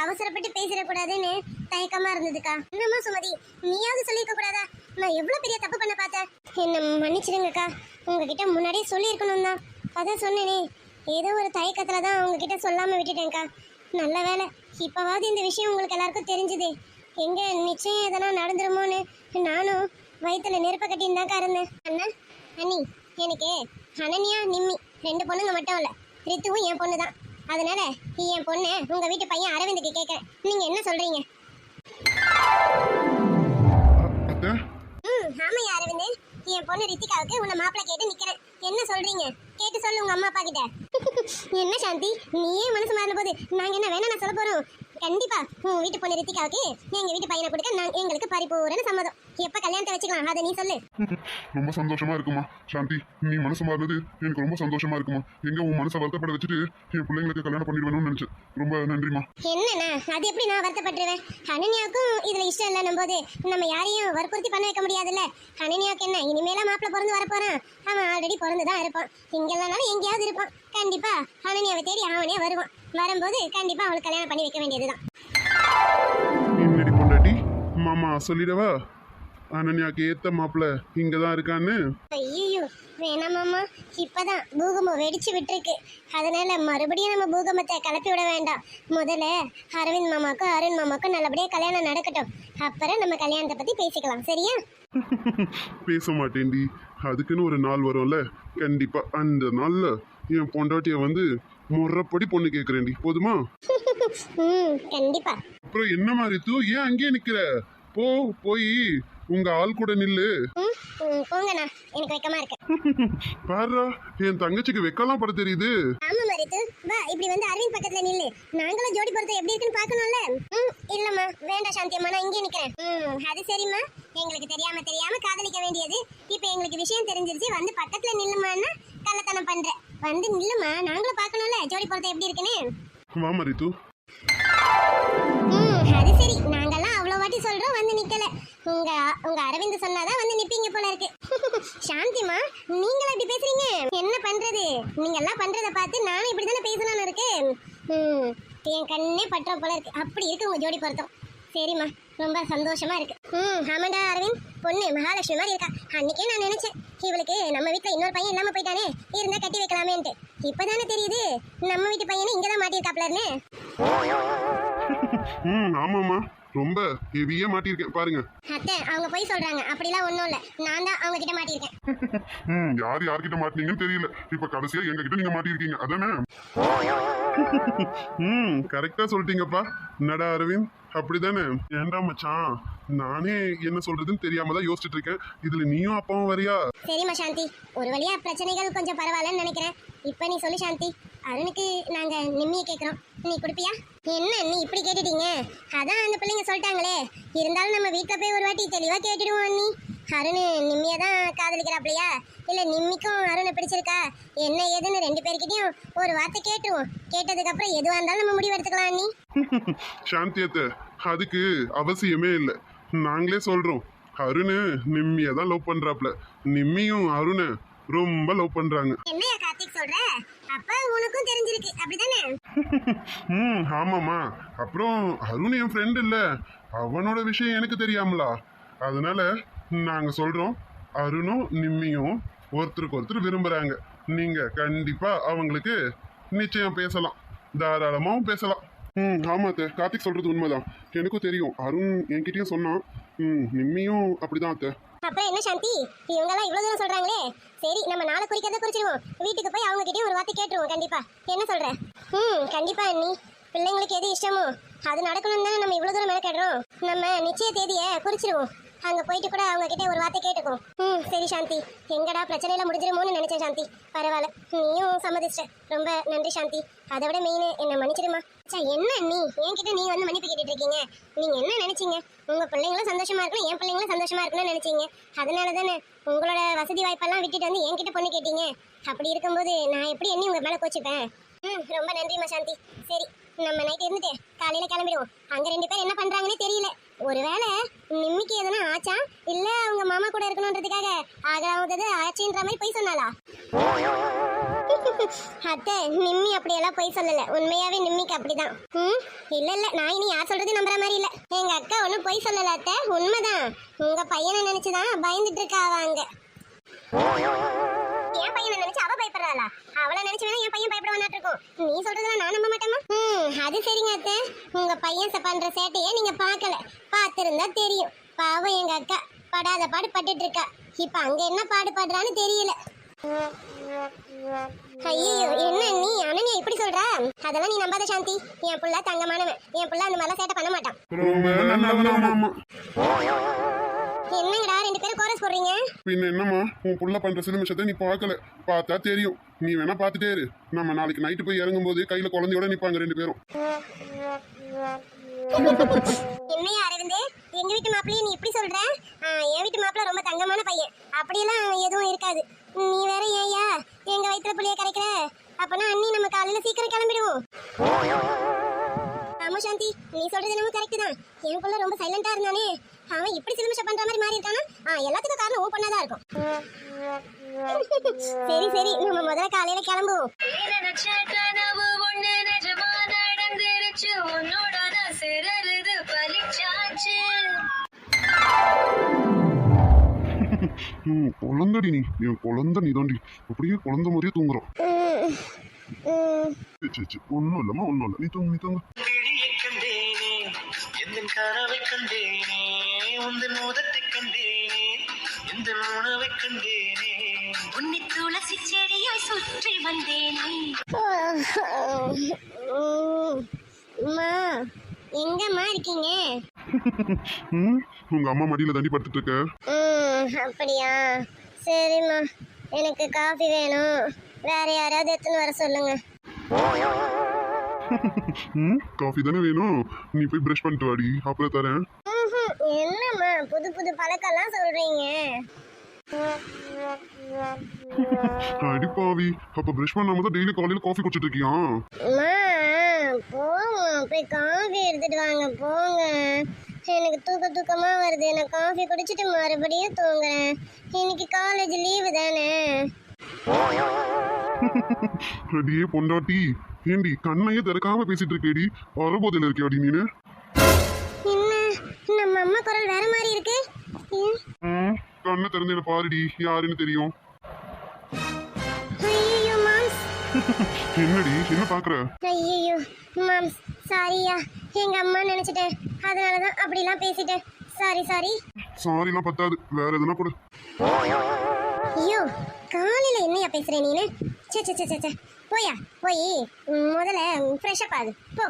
அவசரப்பட்டு பேசிடக்கூடாதுன்னு தயக்கமா இருந்ததுக்கா. என்னம்மா சுமதி, நீயாவது சொல்லியிருக்க கூடாதா? நான் எவ்வளவு பெரிய தப்பு பண்ண பார்த்தேன். என்ன மன்னிச்சிடுங்கக்கா. உங்ககிட்ட முன்னாடியே சொல்லியிருக்கணும் தான். அதான் சொன்னேனே, ஏதோ ஒரு தயக்கத்துல தான் உங்ககிட்ட சொல்லாம விட்டுட்டேன்க்கா. நல்ல வேலை, இப்பவாவது இந்த விஷயம் உங்களுக்கு எல்லாருக்கும் தெரிஞ்சுது. எங்க நிச்சயம் எதனா நடந்துருமோன்னு நானும் வயிற்றுல நெருப்ப கட்டின்னு தான்க்கா இருந்தேன். அண்ணா அண்ணி, எனக்கு அனன்யா நிம்மி 2 பொண்ணுங்க மட்டும் இல்லை, ரித்துவும் என் பொண்ணு தான். அதனால என் பொண்ணு உங்க வீட்டு பையன் அரவிந்துக்கு கேட்கறேன். நீங்க என்ன சொல்றீங்க? அத்தை, ஆமையா அரவிந்த், என் பொண்ணு ரித்திகாவுக்கு உன்னை மாப்பிள்ளை கேட்டு நிக்கிறேன். என்ன சொல்றீங்க? கேட்டு சொல்லு உங்க அம்மா அப்பா கிட்ட. என்ன சாந்தி, நீயே மனசு மாறின போது நாங்க என்ன வேணா நான் சொல்ல போறோம்? கண்டிப்பா உன் வீட்டு பொண்ணு ரித்திகாவுக்கு எங்க வீட்டு பையனை கொடுக்க எங்களுக்கு பரிபூரண சம்மதம். எப்ப கல்யாணத்தை வச்சுக்கலாம் அதை நீ சொல்லு. ரொம்ப சந்தோஷமா இருக்குமா சாந்தி, நீ மனசு மாறினது எனக்கு ரொம்ப சந்தோஷமா இருக்குமா. எங்க உன் மனசை வருத்தப்பட வச்சுட்டு என் பிள்ளைங்களுக்கு கல்யாணம் பண்ணிடுவேணும்னு நினைச்சேன். ரொம்ப நன்றிமா. என்னண்ணா, அது எப்படி நான் வருத்தப்பட்டுருவேன்? அனன்யாவுக்கும் இதுல இஷ்டம் இல்லைன்னும் போது நம்ம யாரையும் வற்புறுத்தி பண்ண வைக்க முடியாதுல்ல. அனன்யாவுக்கு என்ன, இனிமேல மாப்பிள்ள பிறந்து வரப்போறான். அவன் ஆல்ரெடி பிறந்துதான் இருப்பான். இங்கெல்லாம்னாலும் எங்கேயாவது இருப்பான். கண்டிப்பா அனன்யாவை தேடி அவனே வருவான். வரும்போது கண்டிப்பா அவளுக்கு கல்யாணம் பண்ணி வைக்க வேண்டியதுதான். என்னடி பொண்டாட்டி, மாமா சொல்லிடவா அனன்யாக்கு ஏத்த மாப்பிள்ள இங்கதான் இருக்கான்னு? ஐயோ வேணாம் மாமா, இப்பதான் பூகம்பம் வெடிச்சு விட்டுருக்கு. அதனால மறுபடியும் நம்ம பூகம்பத்தை கிளப்பி விட வேண்டாம். முதல்ல அரவிந்த் மாமாக்கும் அருண் மாமாக்கும் நல்லபடியா கல்யாணம் நடக்கட்டும். அப்புறம் நம்ம கல்யாணத்தை பத்தி பேசிக்கலாம், சரியா? பேச மாட்டேன்டி, அதுக்குன்னு ஒரு நாள் வரும்ல. கண்டிப்பா அந்த நாள்ல என் பொண்டாட்டிய வந்து முறைப்படி பொண்ணு கேக்குறேன்டி, போதுமா? கண்டிப்பா. அப்புறம் என்ன மாதிரி தூ ஏன் அங்கேயே நிக்கிற? போய் உங்க ஆள் கூட நில்லு. போங்கண்ணா, எனக்கு வெக்கமா இருக்கு. பாரு, என் தங்கச்சிக்கு வெக்கலாம் பட தெரியுது. ஆமா மரித்து, வா இப்படி வந்து அரவிந்த் பக்கத்துல நில்லு. நாங்களும் ஜோடி பொறுத்த எப்படி இருக்குன்னு பாக்கணும்ல. இல்லம்மா வேண்டாம் சாந்தி அம்மா, நான் இங்கே நிக்கிறேன். அது சரிம்மா, எங்களுக்கு தெரியாம காதலிக்க வேண்டியது இப்ப எங்களுக்கு விஷயம் தெரிஞ்சிருச்சு. வந்து பக்கத்துல நில்லுமான்னா கள்ளத்தனம் பண்ற. வந்து நில்லுமா, நாங்களும் பாக்கணும்ல ஜோடி பொறுத்த எப்படி இருக்குன்னு. வா மரித்து. அது சரி, நாங்கெல்லாம் அவ்வளவு வாட்டி சொல்றோம் வந்து நிக்கல. உங்க அரவிந்த் சொன்னாதான் வந்து நிப்பீங்க போல இருக்கு. சாந்திமா, நீங்களா இப்படி பேசுறீங்க? என்ன பண்றது, நீங்க எல்லாம் பண்றத பார்த்து நானும் இப்படிதானே பேசணும்னு இருக்கு. என் கண்ணே பற்றம் போல இருக்கு. அப்படி இருக்கு உங்க ஜோடி பொருத்தம். சரிம்மா, ரொம்ப சந்தோஷமா இருக்கு. ஆமாண்டா அரவிந்த், பொண்ணு மகாலட்சுமி மாதிரி இருக்கா. அன்னைக்கே நான் நினைச்சேன் இவளுக்கு நம்ம வீட்டுல இன்னொரு பையன் இல்லாம போயிட்டானே, இருந்தா கட்டி வைக்கலாமேன்ட்டு. இப்பதானே தெரியுது நம்ம வீட்டு பையனை இங்கதான் மாட்டியிருக்காப்லன்னு. ஆமாம்மா, ரொம்ப ஹெவியா மாட்டியிருக்கேன் பாருங்க. அத்தை அவங்க போய் சொல்றாங்க, அப்படிலாம் ஒன்றும் இல்லை, நான் தான் அவங்க கிட்ட மாட்டியிருக்கேன். யார்கிட்ட மாட்டினீங்கன்னு தெரியல. இப்ப கடைசியா எங்க கிட்ட நீங்க மாட்டிருக்கீங்க அதானே? கரெக்டா சொல்லிட்டீங்கப்பா. என்னடா அரவிந்த், அப்படிதானே? ஏன்டா மச்சான், நானே என்ன சொல்றதுன்னு தெரியாம தான் யோசிச்சுட்டு இருக்கேன். இதுல நீயும் அப்பாவும் வரியா? சரிம்மா சாந்தி, ஒரு வழியா பிரச்சனைகள் கொஞ்சம் பரவாயில்லன்னு நினைக்கிறேன். இப்போ நீ சொல்லு சாந்தி, அருணுக்கு நாங்க நிம்மியை கேட்குறோம், நீ கொடுப்பியா? என்ன நீ இப்படி கேட்டுட்டீங்க? அதான் அந்த பிள்ளைங்க சொல்லிட்டாங்களே, இருந்தாலும் நம்ம வீட்டில் போய் ஒரு வாட்டி தெளிவாக கேட்டுடுவோம். நீ அருண் நிம்மியை தான் காதலிக்கிறாப்லையா, இல்லை நிம்மிக்கும் அருணை பிடிச்சிருக்கா, என்ன ஏதுன்னு ரெண்டு பேர்கிட்டையும் ஒரு வார்த்தை கேட்டுருவோம். கேட்டதுக்கப்புறம் எதுவாக இருந்தாலும் நம்ம முடிவு எடுத்துக்கலாம். நீ சாந்தியத்தை, அதுக்கு அவசியமே இல்லை. நாங்களே சொல்றோம், அருண் நிம்மியை தான் லவ் பண்றாப்ல, நிம்மியும் அருணை ரொம்ப லவ் பண்றாங்க. என்னையா கார்த்திக் சொல்ற? அப்ப உனக்கும் தெரிஞ்சிருக்கு அப்படிதானே? ஆமாம்மா. அப்புறம் அருண் என் ஃப்ரெண்ட் இல்ல, அவனோட விஷயம் எனக்கு தெரியாமலா? அதனால நாங்க சொல்றோம், அருணும் நிம்மியும் ஒருத்தருக்கு ஒருத்தர் விரும்புறாங்க. நீங்க கண்டிப்பா அவங்களுக்கு நிச்சயம் பேசலாம், தாராளமாவும் பேசலாம். ஆமா அத்தை, கார்த்திக் சொல்றது உண்மைதான். எனக்கும் தெரியும், அருண் என்கிட்டயும் சொன்னான். நிம்மியும் அப்படிதான் அத்தை. அப்புறம் என்ன சாந்தி, இவங்கெல்லாம் இவ்வளவு தூரம் சொல்றாங்களே, சரி நம்ம நாளை குறிக்கிறத குறிச்சிருவோம். வீட்டுக்கு போய் அவங்க கிட்டே ஒரு வார்த்தை கேட்டுருவோம். கண்டிப்பா. என்ன சொல்ற? கண்டிப்பா. நீ பிள்ளைங்களுக்கு எது இஷ்டமோ அது நடக்கணும் தானே நம்ம இவ்வளவு தூரம் மெனக்கடுறோம். நம்ம நிச்சய தேதியை குறிச்சிருவோம். அங்க போயிட்டு கூட அவங்க கிட்ட ஒரு வார்த்தை கேட்டுக்கோம். சரி சாந்தி, எங்கடா பிரச்சனையில முடிஞ்சிருமோன்னு நினைச்சேன் சாந்தி. பரவாயில்ல, நீயும் சம்மதிச்சிட்ட, ரொம்ப நன்றி சாந்தி. அதை விட மெயின் என்ன மன்னிச்சிடுமா. என்ன நீ என்கிட்ட நீ வந்து மன்னிப்பு கேட்டுட்டு இருக்கீங்க? நீங்க என்ன நினைச்சீங்க? உங்க பிள்ளைங்களும் சந்தோஷமா இருக்கணும், என் பிள்ளைங்களும் சந்தோஷமா இருக்கணும்னு நினைச்சீங்க. அதனால தானே உங்களோட வசதி வாய்ப்பெல்லாம் விட்டுட்டு வந்து என்கிட்ட பொண்ணு கேட்டீங்க. அப்படி இருக்கும்போது நான் எப்படி எண்ணி உங்க மேல கோச்சிப்பேன்? ரொம்ப நன்றிமா சாந்தி. சரி, நம்ம நைட் இருந்துட்டு காலையில கிளம்பிடுவோம். அங்க ரெண்டு பேர் என்ன பண்றாங்கன்னே தெரியல. ஒருவேளை நிம்மிக்கு எதனா ஆச்சா, இல்ல அவங்க மாமா கூட இருக்கணும்ன்றதுக்காக ஆகாதது ஆச்சுன்ற மாதிரி போய் சொன்னாளா? அத்தை, நிம்மி அப்படியெல்லாம் போய் சொல்லல, உண்மையாவே நிம்மிக்கு அப்படிதான். இல்ல இல்ல, நான் இனி யார் சொல்றது நம்புற மாதிரி இல்ல. எங்க அக்கா ஒன்னும் போய் சொல்லல அத்தை, உண்மைதான். உங்க பையனை நினைச்சுதான் பயந்துட்டு இருக்கா அவ. அங்க என் பையனை நினைச்சு அவ பயப்படுறாளா? அவளை நினைச்சு வேணா என் பையன் பயப்படுவானாட்டு இருக்கும். நீ சொல்றதெல்லாம் நான் நம்ப மாட்டேமா. அது சரிங்க அத்தை, உங்க பையன் பண்ற சேட்டையே நீங்க பார்க்கல, பார்த்திருந்தா தெரியும். பாவம் எங்க அக்கா படாத பாடு பட்டுட்டு இருக்கா. இப்ப அங்க என்ன பாடுபடுறான்னு தெரியல. ஐயோ, என்ன நீ அனன்யா இப்படி சொல்ற? அதெல்லாம் நீ நம்பாத சாந்தி. என் புள்ள தங்கமானவன், என் புள்ள அந்த மாதிரிலாம் சேட்டை பண்ண மாட்டான். என்னங்கடா ரெண்டு பேரும் கோரஸ் போடுறீங்க? பின்ன என்னம்மா, உன் புள்ள பண்ற சிலுமிஷத்தை நீ பார்க்கல, பார்த்தா தெரியும். நீ வேணா பார்த்துட்டே இரு. நம்ம நாளைக்கு நைட்டு போய் இறங்கும் போது கையில குழந்தையோட நிப்பாங்க ரெண்டு பேரும். என்னையா அரவிந்த், எங்க வீட்டு மாப்பிள்ளைய நீ இப்படி சொல்ற? என் வீட்டு மாப்பிள்ள ரொம்ப தங்கமான பையன், அப்படியெல்லாம் எதுவும் இருக்காது. நீ வேற ஏயா எங்க வயிற்றுல புள்ளைய கரைக்கிற? அப்பனா அண்ணி நம்ம காலையில சீக்கிரம் கிளம்பிடுவோம். ஆமா சாந்தி, நீ சொல்றது என்னமோ கரெக்ட் தான். என் புள்ள ரொம்ப சைலண்டா இருந்தானே, அவன் இப்படி சிலுமிஷம் பண்ற மாதிரி மாறி இருக்கானா? எல்லாத்துக்கும் காரணம் ஓ பண்ணாதான் இருக்கும். சரி சரி, நம்ம முதல்ல காலையில கிளம்புவோம். குழந்தடி நீ, என் குழந்தை நீ தாண்டி. அப்படியே குழந்தை மாதிரியே தூங்குறோம். ஒன்னும் இல்லம்மா, ஒன்னும் இல்லை, நீ தூங்கு, நீ தூங்கு. கனவை கண்டேனே, உந்தன் மோதத்தை கண்டேனே, இந்த உணவை கண்டேனே, உன்னை துளசி செடியாய் சுற்றி வந்தேனே. அம்மா, எங்கம்மா இருக்கீங்க? உங்க அம்மா மடியில தாண்டி படுத்துட்டு இருக்க. அப்படியா, சரிம்மா. எனக்கு காஃபி வேணும், வேற யாராவது எடுத்துன்னு வர சொல்லுங்க. காஃபி தானே வேணும், நீ போய் பிரஷ் பண்ணிட்டு வாடி, அப்புறம் தரேன். என்னம்மா புது புது பழக்கம்லாம் சொல்றீங்க? அடிப்பாவி, அப்ப பிரஷ் பண்ணாம தான் டெய்லி காலையில காஃபி குடிச்சிட்டு இருக்கியா? போங்க, போய் காஃபி எடுத்துட்டு வாங்க போங்க. எனக்கு தூக்கமா வருது, நான் காஃபி குடிச்சிட்டு மறுபடியும் தூங்குறேன். இன்னைக்கு காலேஜ் லீவு தானே. அடியே பொண்டாட்டி, ஏண்டி கண்ணையே திறக்காம பேசிட்டு இருக்கேடி, வரபோதில் இருக்கியாடி நீனு? என்ன நம்ம அம்மா குரல் வேற மாதிரி இருக்கு. கண்ணை திறந்து என்ன பாருடி, யாருன்னு தெரியும். ஐயோ மாம்ஸ், என்னடி என்ன பாக்குற? ஐயோ மாம், சாரியா, எங்க அம்மா நினைச்சிட்டேன், அதனாலதான் அப்படிலாம் பேசிட்டேன். Sorry sorry. சாரிலாம் பத்தாது, வேற எதுனா கொடு. ஐயோ, காலையில என்னையா பேசுற நீனு? சே சே சே சே சே. போயா, போய் முதல்ல ஃப்ரெஷ் அப் ஆகு போ.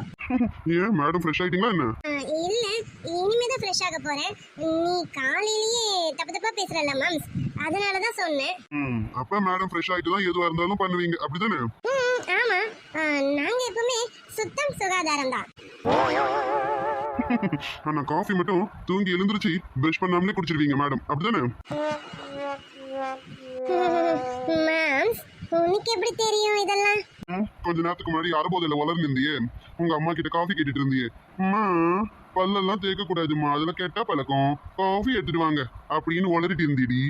ஏன் மேடம் ஃப்ரெஷ் ஆயிட்டீங்களா என்ன? இல்ல, இனிமேதான் ஃப்ரெஷ் ஆக போறேன். நீ காலையிலேயே தப்பு தப்பா பேசுறல மாம்ஸ், அதனாலதான் சொன்னேன். அப்ப மேடம் ஃப்ரெஷ் ஆயிட்டு தான் எதுவா இருந்தாலும் பண்ணுவீங்க, அப்படிதானே? ஆமா, நாங்க எப்பவுமே சுத்தம் சுகாதாரம் தான். ஆனா காஃபி மட்டும் தூங்கி எழுந்திருச்சு பிரஷ் பண்ணாமலே குடிச்சிருவீங்க மேடம், அப்படிதானே? மாம்ஸ், உனக்கு எப்படி தெரியும் இதெல்லாம்? கொஞ்ச நேரத்துக்கு முன்னாடி அரைபோதையில வளர்ந்துருந்தியே, உங்க அம்மா கிட்ட காஃபி கேட்டுட்டு இருந்தியே. அம்மா பல்லெல்லாம் தேய்க்க கூடாதுமா, அதெல்லாம் கேட்டா பழக்கம், காஃபி எடுத்துட்டு வாங்க அப்படின்னு உளறிட்டு இருந்தீடி.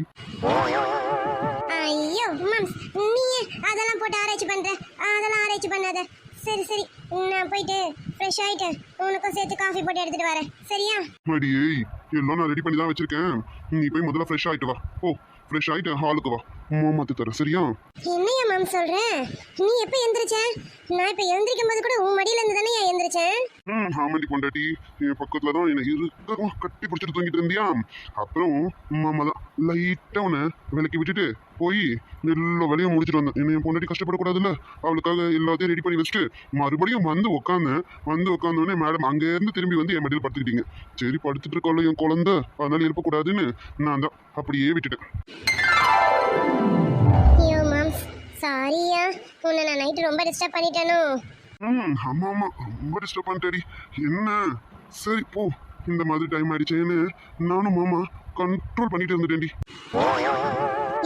ஐயோ மாம்ஸ், நீ அதெல்லாம் போட்டு ஆராய்ச்சி பண்ற? அதெல்லாம் ஆராய்ச்சி பண்ணாத. சரி சரி, நான் போயிட்டு ஃப்ரெஷ் ஆயிட்டு உனக்கும் சேர்த்து காஃபி போட்டு எடுத்துட்டு வரேன், சரியா? மடியே, எல்லாம் நான் ரெடி பண்ணி தான் வச்சிருக்கேன். நீ போய் முதல்ல ஃப்ரெஷ் ஆயிட்டு வா. ஓ, ஃப்ரெஷ் ஆயிட்டு ஹாலுக்கு வா, மாமாத்து தரேன், சரியா? என்னையா மாம் சொல்ற? நீ எப்ப எந்திரிச்ச? நான் இப்ப எழுந்திருக்கும் போது கூட உன் மடியில இருந்து தானே எந்திரிச்சேன். ஆமாண்டி பொண்டாட்டி, என் பக்கத்துல தான் என்ன இருக்கமா கட்டி பிடிச்சிட்டு தூங்கிட்டு இருந்தியா. அப்புறம் மாமா தான் லைட்டா உன்னை விலக்கி விட்டுட்டு போய் எல்லா வேலையும் முடிச்சுட்டு வந்தேன். என்ன என் பொண்டாட்டி கஷ்டப்படக்கூடாதுல்ல, அவளுக்காக எல்லாத்தையும் ரெடி பண்ணி வச்சுட்டு மறுபடியும் வந்து உட்காந்தோடனே மேடம் அங்க இருந்து திரும்பி வந்து என் மடியில் படுத்துக்கிட்டீங்க. சரி, படுத்துட்டு இருக்கோம்ல என் குழந்தை, அதனால எழுப்பக்கூடாதுன்னு நான் தான் அப்படியே விட்டுட்டேன். ஐயோ மாம்ஸ், சாரியா, உன்னை நான் நைட்டு ரொம்ப டிஸ்டர்ப் பண்ணிட்டேனோ? ஆமா ஆமா, ரொம்ப டிஸ்டர்ப் பண்ணிட்டேடி. என்ன, சரி போ, இந்த மாதிரி டைம் ஆயிடுச்சேன்னு நானும் மாமா கண்ட்ரோல் பண்ணிட்டு இருந்துட்டேன்டி.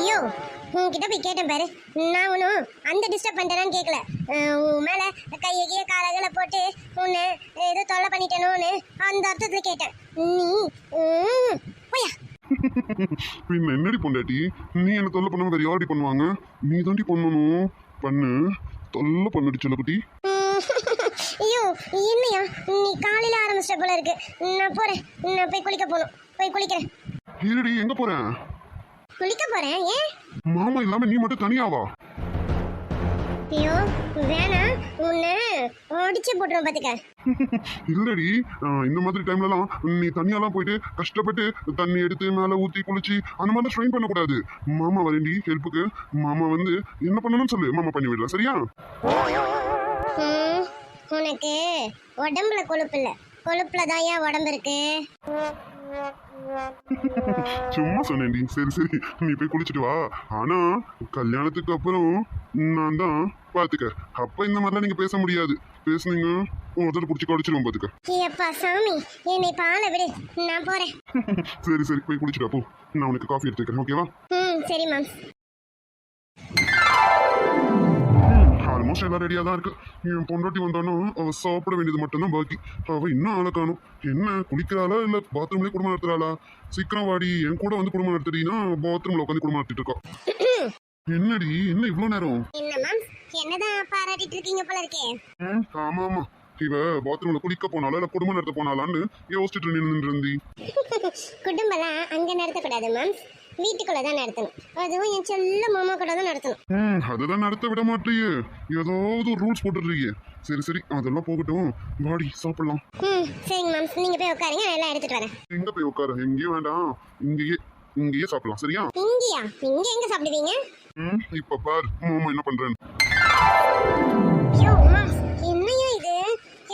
ஐயோ, உன்கிட்ட போய் கேட்டேன் பாரு, நான் ஒன்றும் அந்த டிஸ்டர்ப் பண்ணிட்டேனான்னு கேட்கல. உன் மேலே கையை காலகளை போட்டு உன்னை ஏதோ தொல்லை பண்ணிட்டேனோன்னு அந்த அர்த்தத்தில் கேட்டேன். நீ போயா. பின்ன என்னடி பொண்டாட்டி, நீ என்ன தொல்லை பண்ணாம வேற யாரடி பண்ணுவாங்க? நீ தாண்டி பண்ணணும், பண்ணு, தொல்லை பண்ணடி செல்லக்குட்டி. ஐயோ என்னையா, நீ காலையில ஆரம்பிச்சிட்ட போல இருக்கு. நான் போறேன், நான் போய் குளிக்க போகணும், போய் குளிக்கிறேன். இருடி, எங்க போறேன்? குளிக்க போறேன். ஏன்? மாமா இல்லாம நீ மட்டும் தனியாவா? ஐயோ வேணாம், உன்னை அடிச்சு போட்டுருவோம் பாத்துக்க. இல்லடி, இந்த மாதிரி டைம்லலாம் நீ தனியாலாம் போயிட்டு கஷ்டப்பட்டு தண்ணி எடுத்து மேலே ஊற்றி குளிச்சு அந்த மாதிரி ஸ்ட்ரெயின் பண்ணக்கூடாது. மாமா வரேன்டி ஹெல்ப்புக்கு. மாமா வந்து என்ன பண்ணணும்னு சொல்லு, மாமா பண்ணி விடலாம், சரியா? உனக்கு உடம்புல கொழுப்பு இல்ல, கொழுப்புல தான் ஏன் உடம்பு இருக்கு. சும்மா சொன்னேன்டி. சரி சரி, நீ போய் குளிச்சுட்டு வா. ஆனா கல்யாணத்துக்கு அப்புறம் நான் தான் பாத்துக்க, அப்ப இந்த மாதிரிலாம் நீங்க பேச முடியாது. பேசுனீங்க முதல்ல பிடிச்சி குடிச்சிருவோம் பாத்துக்க. ஏப்பா சாமி, என்னை பாலை விடு, நான் போறேன். சரி சரி, போய் குளிச்சுட்டு வா, போ. நான் உனக்கு காஃபி எடுத்துக்கிறேன், ஓகேவா? சரி மேம். ஆல்மோஸ்ட் எல்லாம் ரெடியாக தான் இருக்கு. என் பொண்டாட்டி வந்தாலும் அவள் சாப்பிட வேண்டியது மட்டும்தான் பாக்கி. அவள் இன்னும் ஆளை காணும். என்ன குளிக்கிறாளா இல்லை பாத்ரூம்லேயே குடும்பம் நடத்துறாளா? சீக்கிரம் வாடி, என் கூட வந்து குடும்பம் நடத்துறீங்கன்னா பாத்ரூம்ல உட்காந்து குடும்பம் நடத்திட்டு இருக்கா. என்னடி, என்ன இவ்வளோ நேரம்? என்ன மேம், என்னதான் பாராட்டிட்டு இருக்கீங்க போல இருக்கே. ஆமா ஆமா, இவ பாத்ரூம்ல குளிக்க போனாலா இல்லை குடும்பம் நடத்த போனாலான்னு யோசிச்சுட்டு நின்று இருந்தி. குடும்பம்லாம் அங்க நடத்தக்கூடாது மேம், வீட்டுக்குள்ள தான் நடத்தணும். அதுவும் என் செல்ல மாமா கூட தான் நடத்தணும். அதுதான் நடத்த விட மாட்டேயே, ஏதாவது ஒரு ரூல்ஸ் போட்டுருக்கீங்க. சரி சரி, அதெல்லாம் போகட்டும், வாடி சாப்பிடலாம். சரிங்க மேம், நீங்க போய் உட்காருங்க, நான் எல்லாம் எடுத்துட்டு வரேன். எங்க போய் உட்கார? எங்கேயும் வேண்டாம், இங்கேயே சாப்பிடலாம், சரியா? இங்கயா? இங்க எங்க சாப்பிடுவீங்க? இப்ப பார் மாமா என்ன பண்றேன்னு. ஐயோ மாம், என்னையா இது?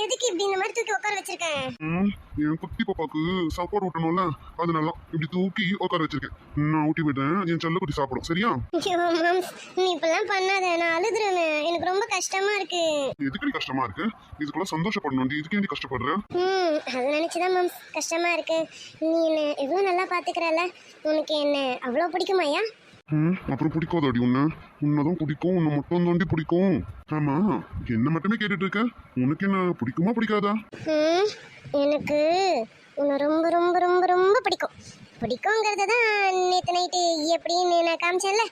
எதுக்கு இப்படி இந்த மாதிரி தூக்கி உட்கார வச்சிருக்கேன்? என் குட்டி பாப்பாக்கு சாப்பாடு ஊட்டணும்ல, அதனால இப்படி தூக்கி உட்கார வச்சிருக்கேன். நான் ஊட்டி விடுறேன், என் செல்ல குட்டி சாப்பிடும், சரியா? ஐயோ மாம், நீ இப்பெல்லாம் பண்ணாத, நான் அழுதுறேன். எனக்கு ரொம்ப கஷ்டமா இருக்கு. எதுக்கு கஷ்டமா இருக்கு? இதுக்குள்ள சந்தோஷப்படணும், இதுக்கு ஏன் கஷ்டப்படுற? அது நினைச்சுதான் மேம் கஷ்டமா இருக்கு. நீ என்ன எவ்வளவு நல்லா பாத்துக்கிறல, உனக்கு என்ன அவ்வளவு பிடிக்குமாயா? அப்புறம் பிடிக்காதாடி? உன்னதான் பிடிக்கும், உன்னை மட்டும் தாண்டி பிடிக்கும். ஆமா, என்ன மட்டுமே கேட்டுட்டு இருக்க, உனக்கு என்ன பிடிக்குமா பிடிக்காதா? எனக்கு உன்னை ரொம்ப ரொம்ப ரொம்ப ரொம்ப பிடிக்கும். பிடிக்குங்கிறத தான் நேற்று நைட்டு எப்படின்னு நான் காமிச்சேன்ல.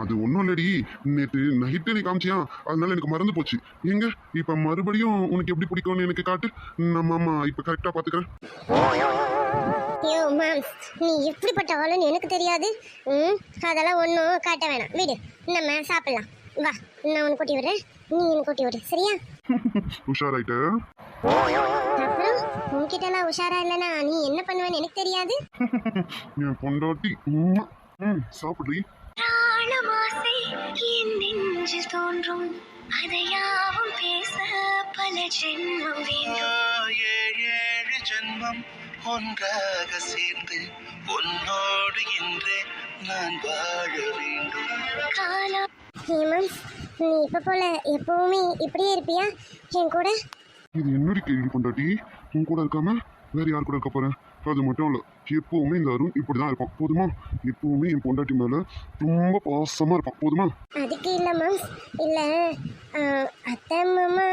அது ஒன்றும் இல்லடி, நேற்று நைட்டு நீ காமிச்சியா, அதனால எனக்கு மறந்து போச்சு. எங்க இப்ப மறுபடியும் உனக்கு எப்படி பிடிக்கும்னு எனக்கு காட்டு. நம்ம இப்ப கரெக்டா பாத்துக்கிறேன். ஐயோ மேம், நீ எப்படிப்பட்ட ஆளுன்னு எனக்கு தெரியாது. அதெல்லாம் ஒன்றும் காட்ட வேணாம், விடு, நம்ம சாப்பிடலாம். வா, நான் உனக்கு கூட்டி விடுறேன். நீ எனக்கு ஊட்டி விடு சரியா? உஷாராயிட்ட. அப்புறம் உன்கிட்ட எல்லாம் உஷாரா இல்லைன்னா நீ என்ன பண்ணுவேன்னு எனக்கு தெரியாது. என் பொண்டாட்டி. சாப்பிடுறீ. ஆழமாசை என் நெஞ்சில் தோன்றும் அதையாவும் பேச பல ஜென்மம் வேண்டும். ஏழு ஜென்மம் ஒன்றாக சேர்ந்து உன்னோடு இன்றே நான் வாழ வேண்டும். காலம் ஹேமந்த், நீ இப்ப போல எப்பவுமே இப்படியே இருப்பியா என் கூட? இது என்னடி கேள்வி பொண்டாட்டி? உன் கூட இருக்காம வேற யார் கூட இருக்க போறேன்? அது மட்டும் இல்ல, எப்பவுமே இந்த அருண் இப்படிதான் இருப்பான் போதுமா? எப்பவுமே என் பொண்டாட்டி மேல ரொம்ப பாசமா இருப்பான் போதுமா? அதுக்கு இல்ல மாம்ஸ், இல்ல அத்தை மாமா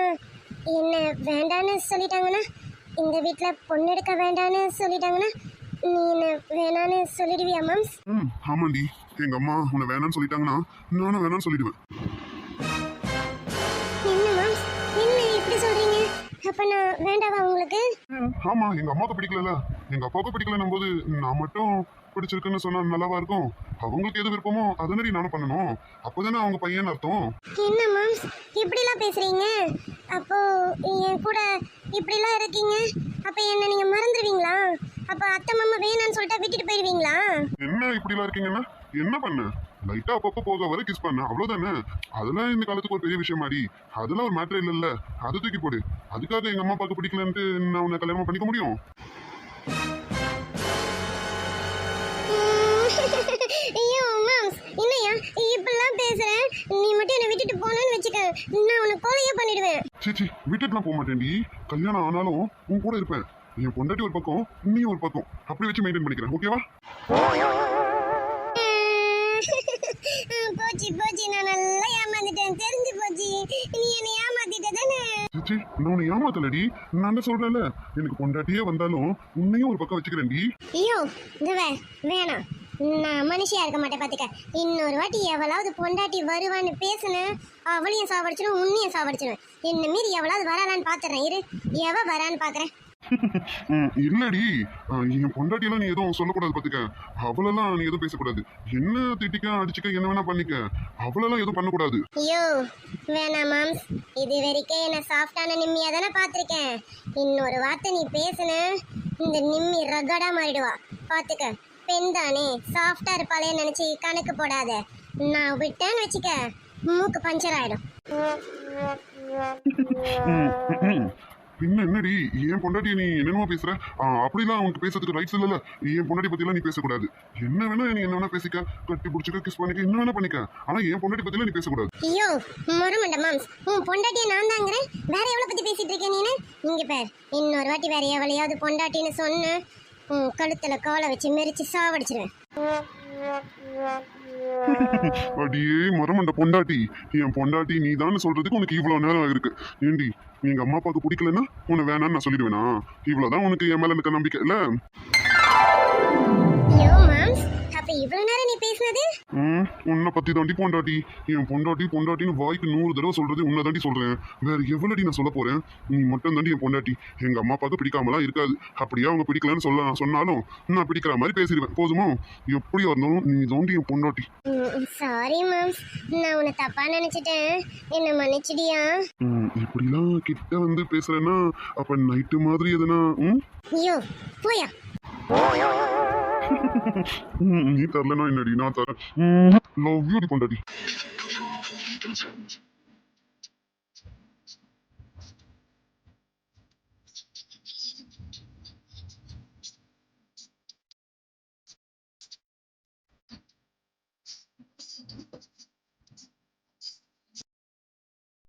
என்ன வேண்டான்னு சொல்லிட்டாங்கன்னா, இந்த வீட்டுல பொண்ணு எடுக்க வேண்டான்னு சொல்லிட்டாங்கன்னா நீ என்ன வேணான்னு சொல்லிடுவியா மாம்ஸ்? ஆமாண்டி, எங்க அம்மா உன்னை வேணாம்னு சொல்லிட்டாங்கன்னா நானும் வேணாம்னு சொல்லிடுவேன். என்ன மாம்ஸ், என்ன இப்படி சொல்றீங்க? அப்ப நான் வேண்டாவா உங்களுக்கு? ஆமா, எங்க அம்மாவுக்கு பிடிக்கல, எங்க அப்பாவுக்கு பிடிக்கலன்னும் போது நான் மட்டும் பிடிச்சிருக்குன்னு சொன்னா நல்லாவா இருக்கும்? அவங்களுக்கு எது விருப்பமோ அதனடி நானும் பண்ணணும். அப்போதானே அவங்க பையன் அர்த்தம். என்ன மாம்ஸ் இப்படிலாம் பேசுறீங்க? அப்போ என் கூட இப்படிலாம் இருக்கீங்க, அப்ப என்ன நீங்க மறந்துடுவீங்களா? அப்ப அத்தை மாமா வேணான்னு சொல்லிட்டா விட்டுட்டு போயிடுவீங்களா? என்ன இப்படிலாம் இருக்கீங்கன்னா என்ன பண்ண? லைட்டா அப்பப்போ போக வர கிஸ் பண்ண, அவ்வளவுதானே. அதெல்லாம் இந்த காலத்துக்கு ஒரு பெரிய விஷயம் மாடி. அதெல்லாம் ஒரு மேட்டர் இல்லைல்ல, அதை தூக்கி போடு. அதுக்காக எங்க அம்மா அப்பாவுக்கு பிடிக்கலன்ட்டு நான் உன்னை கல்யாணம் பண்ணிக்க முடியும்? ஐயோ மாம்ஸ், என்னையா இப்படிலாம் பேசுறேன்? நீ மட்டும் என்னை விட்டுட்டு போனேன்னு வச்சுக்க, நான் உன்னை கொலையே பண்ணிடுவேன். சீச்சி, விட்டுட்டுலாம் போக மாட்டேன்டி. கல்யாணம் ஆனாலும் உன் கூட இருப்பேன். என் பொண்டாட்டி ஒரு பக்கம், நீயும் ஒரு பக்கம், அப்படி வச்சு மெயின்டைன் பண்ணிக்கிறேன். ஓகேவா? போச்சு போச்சு, நான் நல்லா ஏமாந்துட்டேன், தெரிஞ்சு போச்சு. நீ என்னை ஏமாத்திட்ட தானே? சீச்சி, நான் உன்னை ஏமாத்தலடி. நான் தான் சொல்றேன்ல, எனக்கு பொண்டாட்டியே வந்தாலும் உன்னையும் ஒரு பக்கம் வச்சுக்கிறேன்டி. ஐயோ வேணாம், நான் மனுஷியா இருக்க மாட்டேன் பாத்துக்க. இன்னொரு வாட்டி எவளாவது பொண்டாட்டி வருவான்னு பேசுனேன், அவளையும் சாவடிச்சிடும், உன்னையும் சாவடிச்சிடுவேன். என்ன மீறி எவளாவது வராளான்னு பாத்துறேன் இரு, எவ வரான்னு பாக்குறேன். இல்லடி, என் பொண்டாட்டியெல்லாம் நீ எதுவும் சொல்லக்கூடாது பாத்துக்க. அவளெல்லாம் நீ எதுவும் பேசக்கூடாது. என்ன திட்டிக்க அடிச்சுக்க என்ன வேணா பண்ணிக்க, அவளெல்லாம் எதுவும் பண்ணக்கூடாது. ஐயோ வேணாம் மாம்ஸ், இது வரைக்கும் என்ன சாஃப்டான நிம்மியா தானே பாத்திருக்கேன். இன்னொரு வார்த்தை நீ பேசுன, இந்த நிம்மி ரகடா மாறிடுவா பாத்துக்க. பெண் தானே, சாஃப்டா இருப்பாளே நினைச்சு கணக்கு போடாத. நான் விட்டேன்னு வச்சுக்க, மூக்கு பஞ்சர் ஆயிடும். பின்ன என்னடி, என் பொண்டாட்டியை நீ என்னென்னமோ பேசுற? அப்படிலாம் அவனுக்கு பேசுறதுக்கு ரைட்ஸ் இல்லைல்ல. என் பொண்டாட்டி பத்திலாம் நீ பேசக்கூடாது. என்ன வேணா நீ என்ன வேணா பேசிக்க, கட்டி பிடிச்சிக்க, கிஸ் பண்ணிக்க, என்ன வேணா பண்ணிக்க. ஆனா என் பொண்டாட்டி பத்திலாம் நீ பேசக்கூடாது. ஐயோ மறுமண்ட மாம்ஸ், உன் பொண்டாட்டியை நான் தாங்கிறேன், வேற எவ்வளவு பத்தி பேசிட்டு இருக்கேன் நீனு? இங்க பேர், இன்னொரு வாட்டி வேற எவ்வளையாவது பொண்டாட்டின்னு சொன்ன, உன் கழுத்துல காலை வச்சு மெரிச்சு சாவடிச்சிருவேன். அடியே மரமண்ட பொண்டாட்டி, என் பொண்டாட்டி நீ தான் சொல்றதுக்கு உனக்கு இவ்வளவு நேரம் இருக்கு. ஏண்டி, எங்க அம்மா அப்பாவுக்கு பிடிக்கலன்னா உன்னை வேணான்னு நான் சொல்லிடுவேனா? இவ்வளவுதான் உனக்கு என் மேல இருக்க நம்பிக்கை இல்ல? ஐயோ மாம்ஸ், அப்ப இவ்வளவு நேரம் நீ பேசுனது? உன்னை பத்தி தாண்டி பொண்டாட்டி. என் பொண்டாட்டி பொண்டாட்டின்னு வாய்க்கு 100 தடவை சொல்றது உன்னை தாண்டி சொல்றேன். வேற எவ்வளடி நான் சொல்ல போறேன்? நீ மட்டும் தாண்டி என் பொண்டாட்டி. எங்க அம்மா அப்பாவுக்கு பிடிக்காமலாம் இருக்காது. அப்படியே அவங்க பிடிக்கலன்னு சொன்னாலும் நான் பிடிக்கிற மாதிரி பேசிடுவேன் போதுமோ? எப்படியா இருந்தாலும் நீ தாண்டி என் பொண்டாட்டி. சாரி மாம்ஸ், நான் உன்னை தப்பா நினைச்சிட்டேன், என்ன மன்னிச்சிடியா? இப்படிலாம் கிட்ட வந்து பேசுறேன்னா அப்ப நைட்டு மாதிரி எதுனா? ஐயோ போயா. நீ தரலன்னா என்னடி நான் தரேன். லவ் யூ பொண்டாட்டி.